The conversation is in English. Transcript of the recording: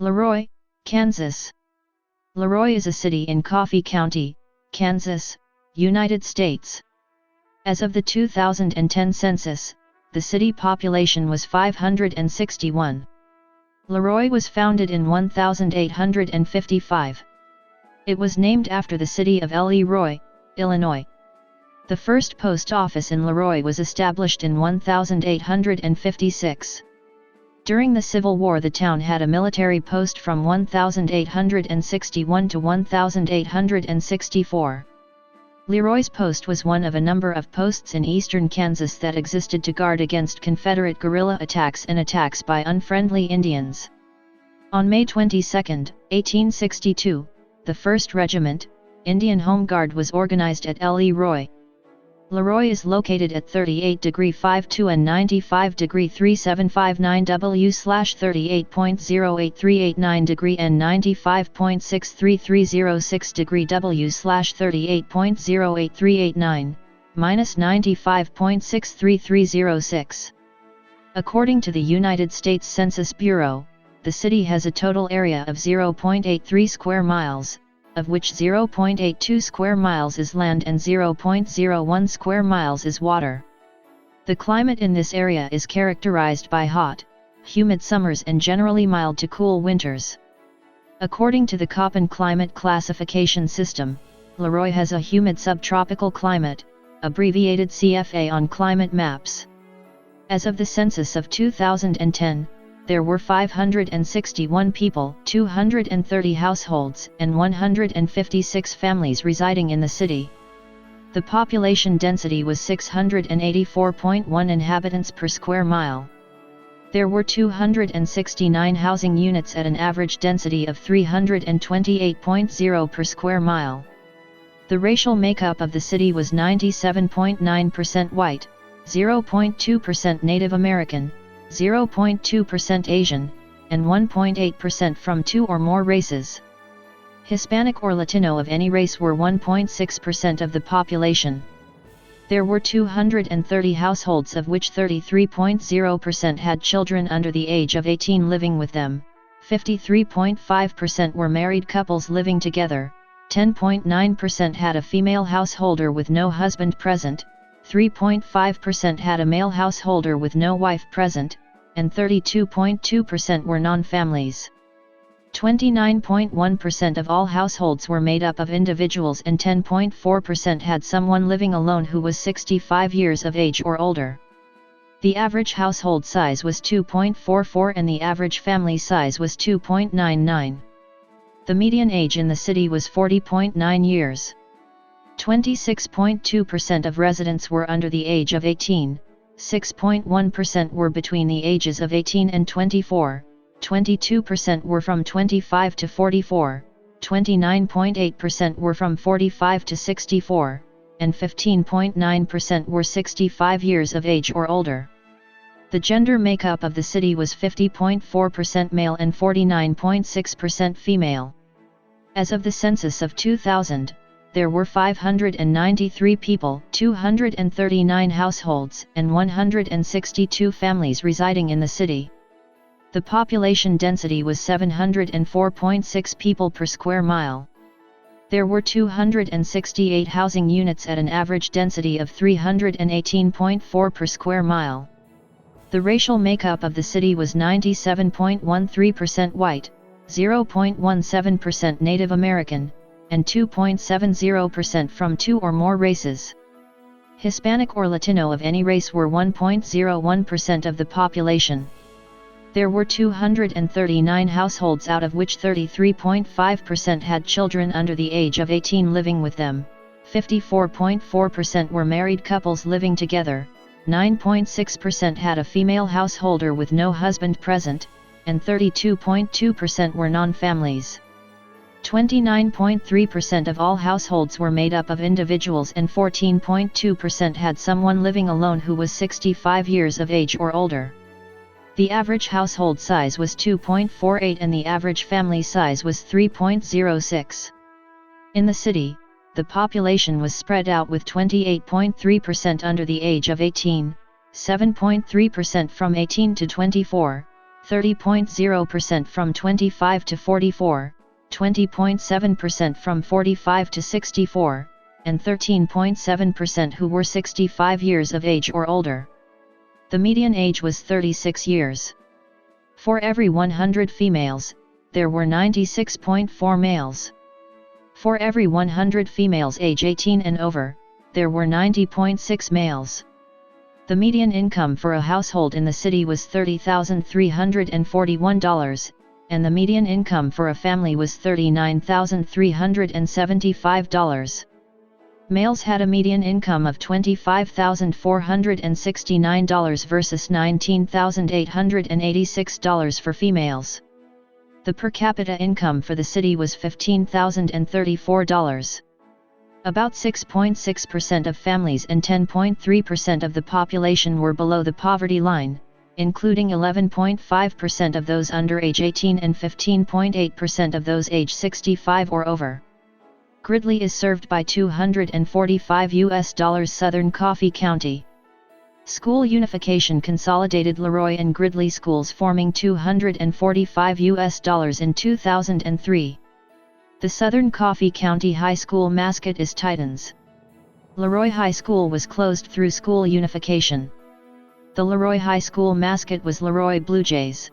LeRoy, Kansas. LeRoy is a city in Coffey County, Kansas, United States. As of the 2010 census, the city population was 561. LeRoy was founded in 1855. It was named after the city of LeRoy, Illinois. The first post office in LeRoy was established in 1856. During the Civil War, the town had a military post from 1861 to 1864. LeRoy's post was one of a number of posts in eastern Kansas that existed to guard against Confederate guerrilla attacks and attacks by unfriendly Indians. On May 22, 1862, the 1st Regiment, Indian Home Guard was organized at LeRoy. LeRoy is located at 38°52 and 95°3759 W/38.08389° and 95.63306° W/38.08389, -95.63306. According to the United States Census Bureau, the city has a total area of 0.83 square miles, of which 0.82 square miles is land and 0.01 square miles is water. The climate in this area is characterized by hot, humid summers and generally mild to cool winters. According to the Köppen climate classification system, LeRoy has a humid subtropical climate, abbreviated CFA on climate maps. As of the census of 2010, there were 561 people, 230 households, and 156 families residing in the city. The population density was 684.1 inhabitants per square mile. There were 269 housing units at an average density of 328.0 per square mile. The racial makeup of the city was 97.9% white, 0.2% Native American, 0.2% Asian, and 1.8% from 2 or more races. Hispanic or Latino of any race were 1.6% of the population. There were 230 households, of which 33.0% had children under the age of 18 living with them, 53.5% were married couples living together, 10.9% had a female householder with no husband present, 3.5% had a male householder with no wife present, and 32.2% were non-families. 29.1% of all households were made up of individuals and 10.4% had someone living alone who was 65 years of age or older. The average household size was 2.44 and the average family size was 2.99. The median age in the city was 40.9 years. 26.2% of residents were under the age of 18, 6.1% were between the ages of 18 and 24, 22% were from 25 to 44, 29.8% were from 45 to 64, and 15.9% were 65 years of age or older. The gender makeup of the city was 50.4% male and 49.6% female. As of the census of 2000, there were 593 people, 239 households, and 162 families residing in the city. The population density was 704.6 people per square mile. There were 268 housing units at an average density of 318.4 per square mile. The racial makeup of the city was 97.13% white, 0.17% Native American, and 2.70% from 2 or more races. Hispanic or Latino of any race were 1.01% of the population. There were 239 households, out of which 33.5% had children under the age of 18 living with them, 54.4% were married couples living together, 9.6% had a female householder with no husband present, and 32.2% were non-families. 29.3% of all households were made up of individuals and 14.2% had someone living alone who was 65 years of age or older. The average household size was 2.48 and the average family size was 3.06. In the city, the population was spread out with 28.3% under the age of 18, 7.3% from 18 to 24, 30.0% from 25 to 44, 20.7% from 45 to 64, and 13.7% who were 65 years of age or older. The median age was 36 years. For every 100 females, there were 96.4 males. For every 100 females age 18 and over, there were 90.6 males. The median income for a household in the city was $30,341, and the median income for a family was $39,375. Males had a median income of $25,469 versus $19,886 for females. The per capita income for the city was $15,034. About 6.6% of families and 10.3% of the population were below the poverty line, including 11.5% of those under age 18 and 15.8% of those age 65 or over. Gridley is served by $245 Southern Coffey County. School unification consolidated LeRoy and Gridley schools, forming $245 in 2003. The Southern Coffey County High School mascot is Titans. LeRoy High School was closed through school unification. The LeRoy High School mascot was LeRoy Blue Jays.